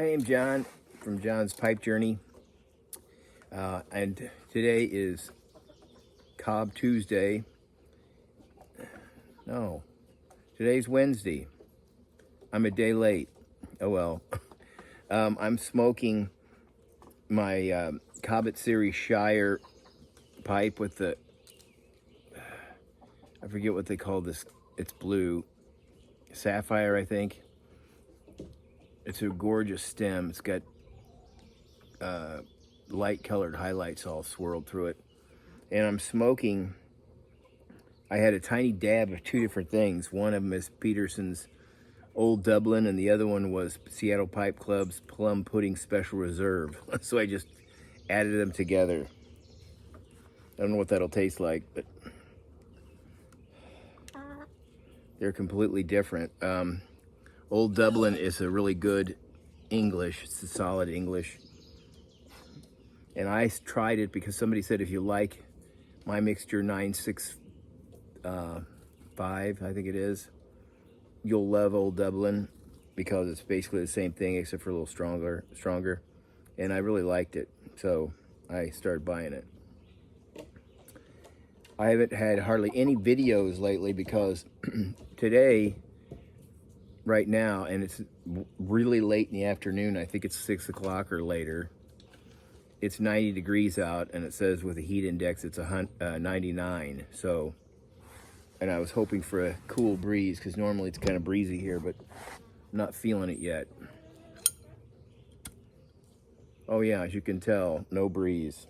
Hey, I'm John from John's Pipe Journey, and today is Cob Tuesday. No, today's Wednesday. I'm a day late. Oh well. I'm smoking my Cobbett Series Shire pipe with the, I forget what they call this. It's blue, sapphire, I think. It's a gorgeous stem. It's got light colored highlights all swirled through it. And I'm smoking, I had a tiny dab of two different things. One of them is Peterson's Old Dublin, and the other one was Seattle Pipe Club's Plum Pudding Special Reserve. So I just added them together. I don't know what that'll taste like, but they're completely different. Old Dublin is a really good English. It's a solid English. And I tried it because somebody said if you like my mixture 965, I think it is, you'll love Old Dublin because it's basically the same thing except for a little stronger. And I really liked it, so I started buying it. I haven't had hardly any videos lately because today, right now, and it's really late in the afternoon, I think it's 6 o'clock or later, it's 90 degrees out, and it says with a heat index it's 99. So, and I was hoping for a cool breeze because normally it's kind of breezy here, but I'm not feeling it yet. Oh yeah, as you can tell, no breeze.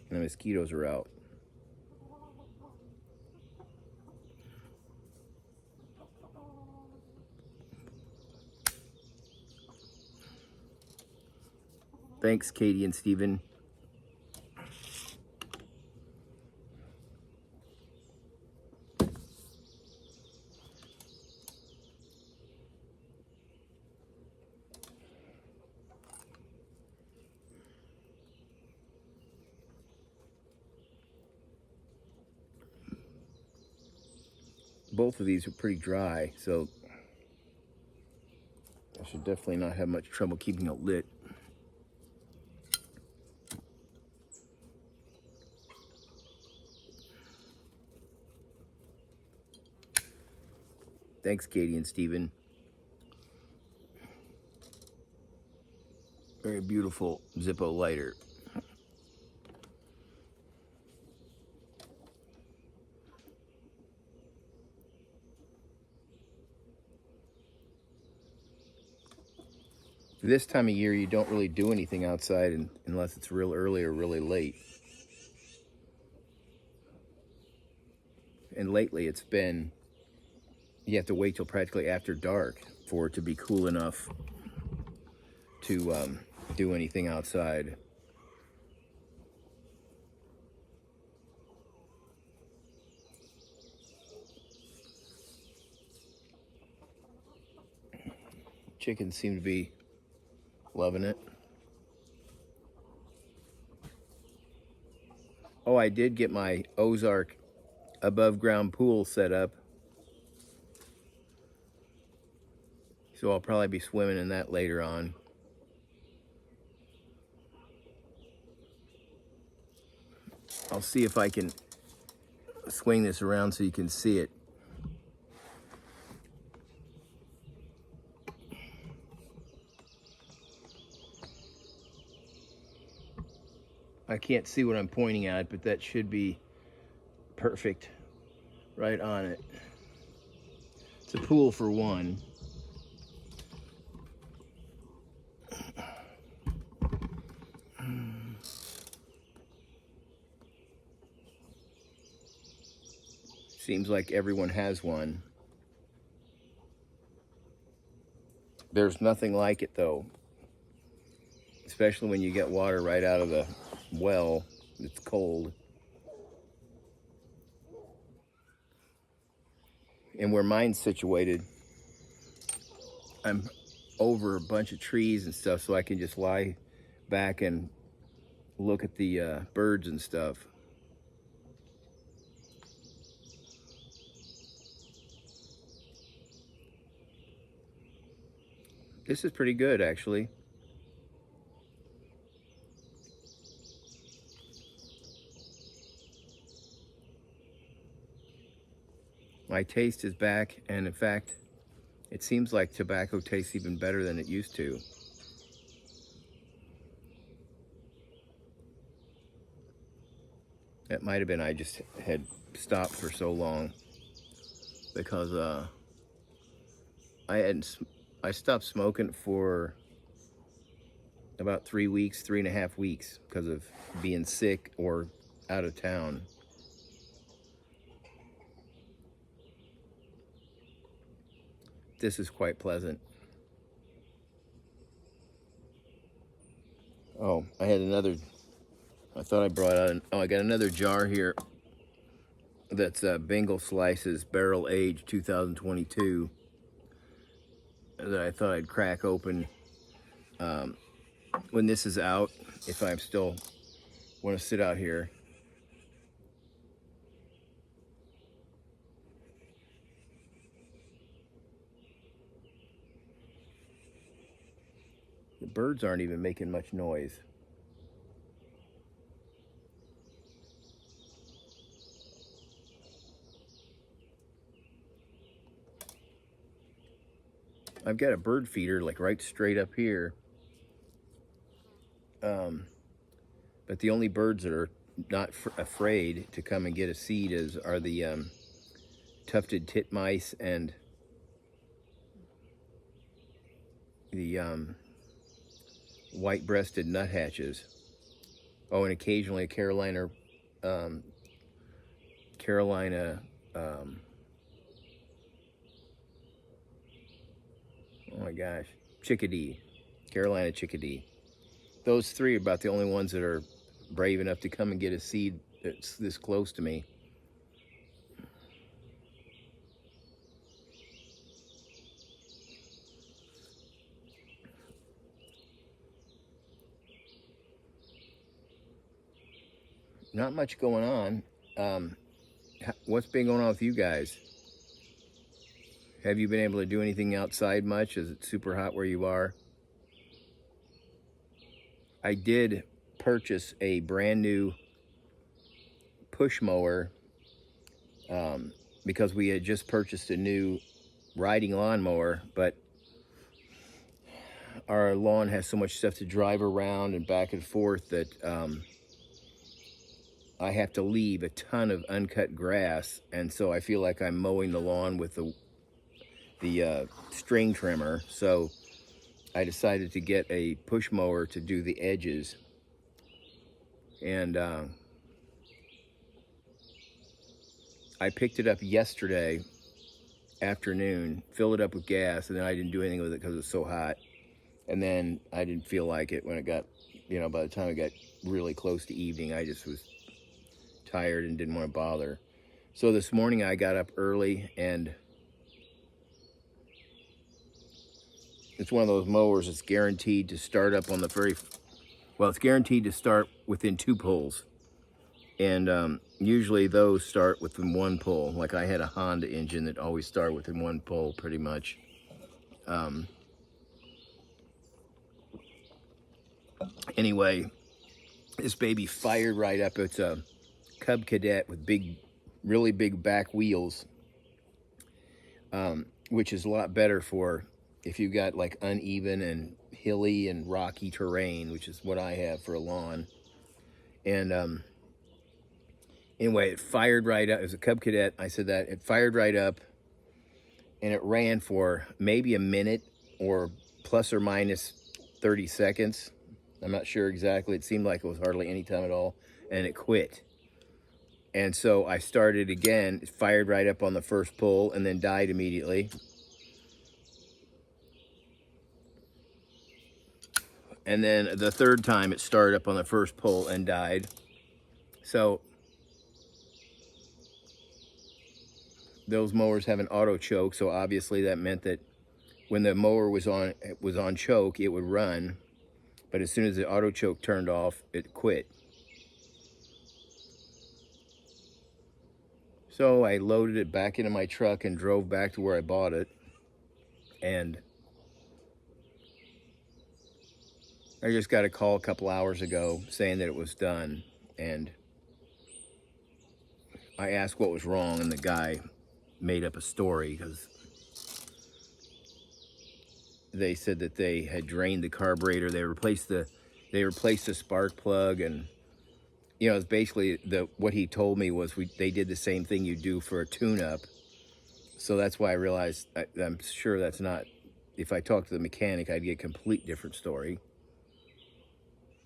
And the mosquitoes are out. Thanks, Katie and Steven. Both of these are pretty dry, so I should definitely not have much trouble keeping it lit. Thanks, Katie and Steven. Very beautiful Zippo lighter. This time of year, you don't really do anything outside unless it's real early or really late. And lately, it's been, you have to wait till practically after dark for it to be cool enough to do anything outside. Chickens seem to be loving it. Oh, I did get my Ozark above ground pool set up. So I'll probably be swimming in that later on. I'll see if I can swing this around so you can see it. I can't see what I'm pointing at, but that should be perfect right on it. It's a pool for one. Seems like everyone has one. There's nothing like it though, especially when you get water right out of the well. It's cold. And where mine's situated, I'm over a bunch of trees and stuff, so I can just lie back and look at the birds and stuff. This is pretty good, actually. My taste is back, and in fact, it seems like tobacco tastes even better than it used to. It might have been I just had stopped for so long because I stopped smoking for about 3 weeks, 3.5 weeks, because of being sick or out of town. This is quite pleasant. Oh, I had another, I thought I brought out, I got another jar here that's Bengal Slices Barrel Aged 2022 that I thought I'd crack open when this is out, if I still want to sit out here. The birds aren't even making much noise. I've got a bird feeder like right straight up here. But the only birds that are not afraid to come and get a seed are the tufted titmice and the white-breasted nuthatches. Oh, and occasionally a Carolina, oh my gosh, chickadee, Carolina chickadee. Those three are about the only ones that are brave enough to come and get a seed that's this close to me. Not much going on. What's been going on with you guys? Have you been able to do anything outside much? Is it super hot where you are? I did purchase a brand new push mower because we had just purchased a new riding lawnmower, but our lawn has so much stuff to drive around and back and forth that I have to leave a ton of uncut grass, and so I feel like I'm mowing the lawn with the string trimmer. So I decided to get a push mower to do the edges, and I picked it up yesterday afternoon, filled it up with gas, and then I didn't do anything with it because it was so hot. And then I didn't feel like it when it got, by the time it got really close to evening, I just was tired and didn't want to bother. So this morning I got up early, and it's one of those mowers that's guaranteed to start up on it's guaranteed to start within 2 pulls. And usually those start within 1 pull. Like I had a Honda engine that always started within 1 pull pretty much. Anyway, this baby fired right up. It's a Cub Cadet with really big back wheels, which is a lot better for if you've got like uneven and hilly and rocky terrain, which is what I have for a lawn. And anyway, it fired right up. It was a Cub Cadet. I said that. It fired right up, and it ran for maybe a minute or plus or minus 30 seconds. I'm not sure exactly. It seemed like it was hardly any time at all, and it quit. And so I started again. It fired right up on the first pull and then died immediately. And then the third time it started up on the first pull and died. So those mowers have an auto choke, so obviously that meant that when the mower was on choke, it would run. But as soon as the auto choke turned off, it quit. So I loaded it back into my truck and drove back to where I bought it. And I just got a call a couple hours ago saying that it was done. And I asked what was wrong, and the guy made up a story because they said that they had drained the carburetor. They replaced the spark plug, and it's basically what he told me was they did the same thing you do for a tune-up. So that's why I realized I'm sure that's not. If I talked to the mechanic, I'd get a complete different story.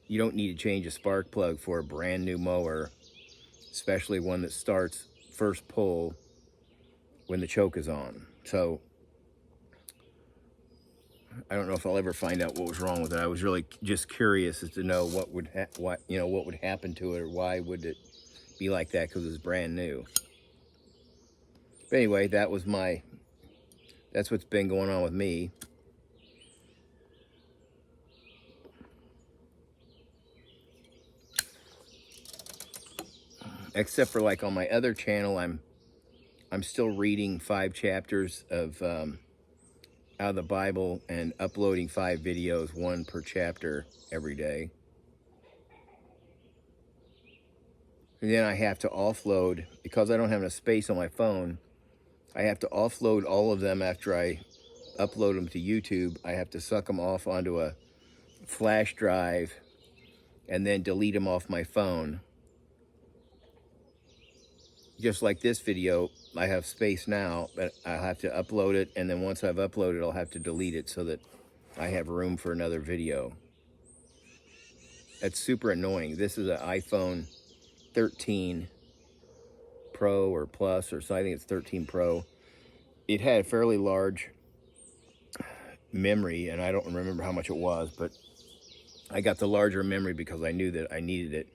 You don't need to change a spark plug for a brand new mower, especially one that starts first pull when the choke is on. So I don't know if I'll ever find out what was wrong with it. I was really just curious as to know what would happen to it, or why would it be like that, because it was brand new. But anyway, that's what's been going on with me. Except for like on my other channel, I'm still reading 5 chapters of out of the Bible and uploading 5 videos, 1 per chapter every day. And then I have to offload, because I don't have enough space on my phone, I have to offload all of them after I upload them to YouTube. I have to suck them off onto a flash drive and then delete them off my phone. Just like this video, I have space now, but I'll have to upload it, and then once I've uploaded, I'll have to delete it so that I have room for another video. That's super annoying. This is an iPhone 13 Pro or Plus, or so I think it's 13 Pro. It had a fairly large memory, and I don't remember how much it was, but I got the larger memory because I knew that I needed it.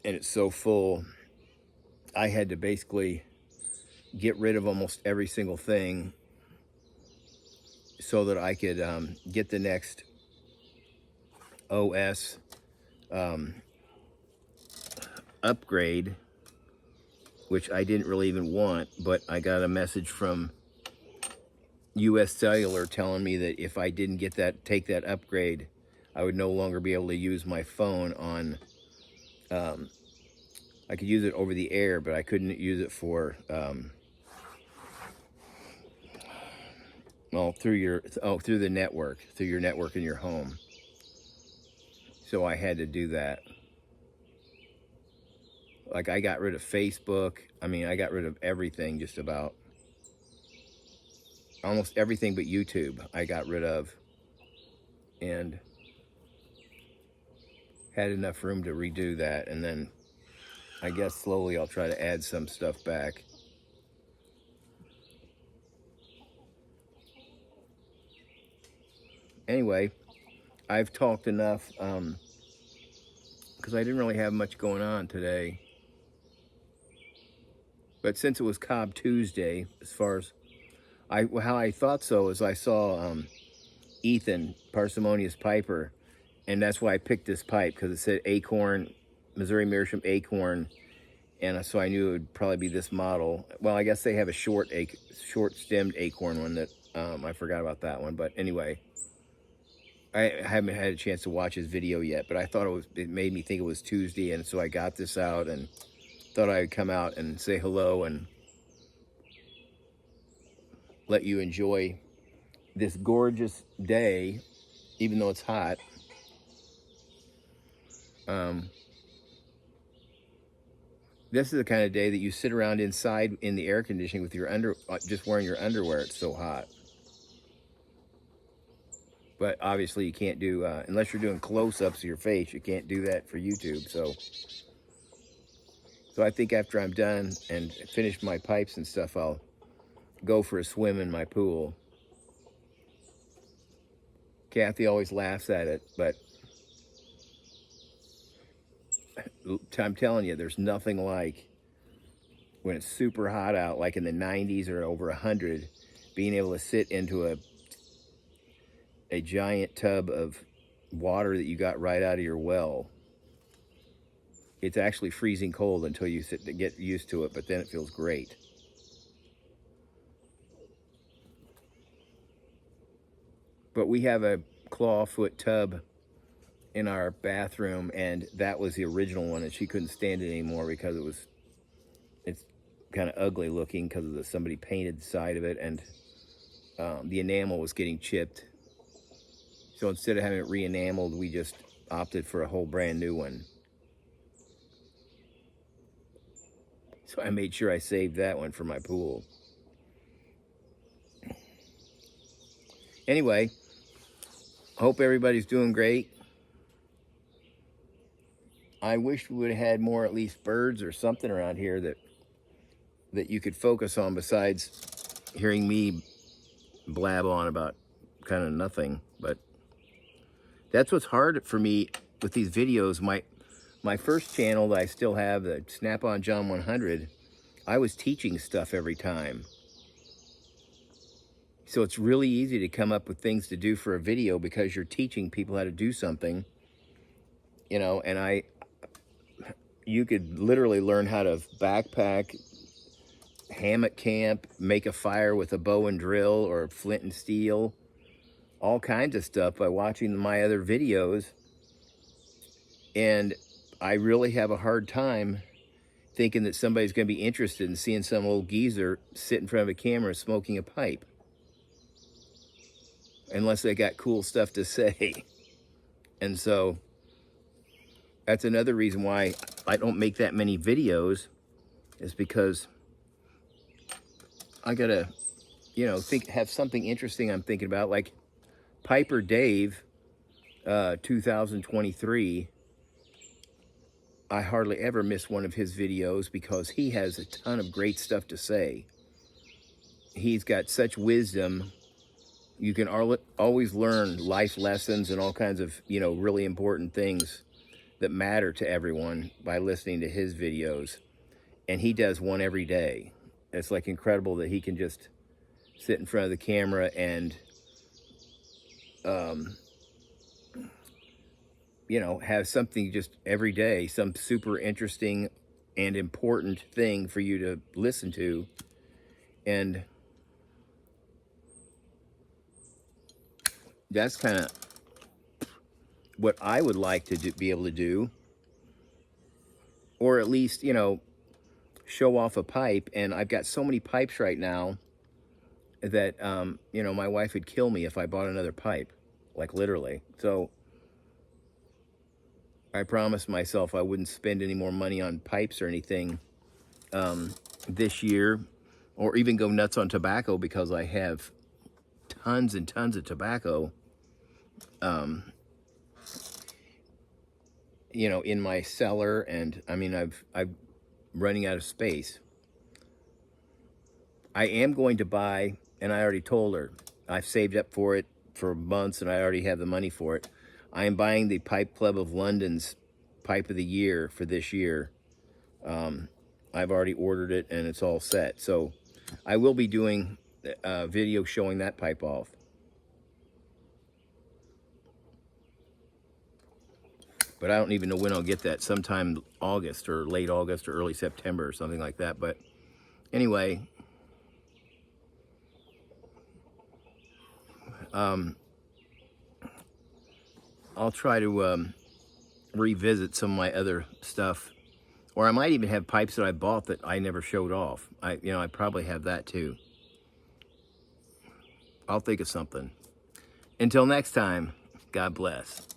And it's so full, I had to basically get rid of almost every single thing so that I could get the next OS upgrade, which I didn't really even want, but I got a message from US Cellular telling me that if I didn't take that upgrade, I would no longer be able to use my phone on, I could use it over the air, but I couldn't use it for, through the network, through your network in your home. So I had to do that. Like, I got rid of Facebook. I mean, I got rid of everything, just about. Almost everything but YouTube I got rid of. And had enough room to redo that. And then I guess slowly I'll try to add some stuff back. Anyway, I've talked enough because I didn't really have much going on today. But since it was Cob Tuesday, as far as how I thought so is I saw Ethan, Parsimonious Piper, and that's why I picked this pipe, because it said Acorn, Missouri Meerschaum Acorn, and so I knew it would probably be this model. Well, I guess they have a short-stemmed Acorn one that I forgot about that one, but anyway. I haven't had a chance to watch his video yet, but I thought it made me think it was Tuesday, and so I got this out and thought I would come out and say hello and let you enjoy this gorgeous day, even though it's hot. This is the kind of day that you sit around inside in the air conditioning with your just wearing your underwear. It's so hot. But obviously you can't do, unless you're doing close-ups of your face, you can't do that for YouTube. So I think after I'm done and finish my pipes and stuff, I'll go for a swim in my pool. Kathy always laughs at it, but I'm telling you, there's nothing like when it's super hot out, like in the 90s or over 100, being able to sit into a giant tub of water that you got right out of your well. It's actually freezing cold until you get used to it, but then it feels great. But we have a clawfoot tub in our bathroom, and that was the original one, and she couldn't stand it anymore because it's kind of ugly looking because of somebody painted the side of it, and the enamel was getting chipped. So instead of having it re-enameled, we just opted for a whole brand new one. So I made sure I saved that one for my pool. Anyway, hope everybody's doing great. I wish we would have had more, at least birds or something around here that you could focus on besides hearing me blab on about kind of nothing. But that's what's hard for me with these videos. My first channel that I still have, the Snap-on John 100, I was teaching stuff every time. So it's really easy to come up with things to do for a video because you're teaching people how to do something, you know, and you could literally learn how to backpack, hammock camp, make a fire with a bow and drill or flint and steel, all kinds of stuff by watching my other videos. And I really have a hard time thinking that somebody's going to be interested in seeing some old geezer sit in front of a camera smoking a pipe, unless they got cool stuff to say. And so that's another reason why I don't make that many videos, is because I gotta, you know, have something interesting I'm thinking about. Like Piper Dave, 2023, I hardly ever miss one of his videos because he has a ton of great stuff to say. He's got such wisdom. You can always learn life lessons and all kinds of, you know, really important things that matter to everyone by listening to his videos. And he does one every day. It's like incredible that he can just sit in front of the camera and, you know, have something just every day, some super interesting and important thing for you to listen to. And that's kind of what I would like to be able to do, or at least, you know, show off a pipe. And I've got so many pipes right now that, you know, my wife would kill me if I bought another pipe, like literally. So I promised myself I wouldn't spend any more money on pipes or anything this year, or even go nuts on tobacco, because I have tons and tons of tobacco, you know, in my cellar. And I mean, I'm running out of space. I am going to buy, and I already told her, I've saved up for it for months and I already have the money for it. I am buying the Pipe Club of London's Pipe of the Year for this year. I've already ordered it and it's all set. So I will be doing a video showing that pipe off. But I don't even know when I'll get that. Sometime August or late August or early September or something like that. But anyway, I'll try to revisit some of my other stuff. Or I might even have pipes that I bought that I never showed off. You know, I probably have that too. I'll think of something. Until next time, God bless.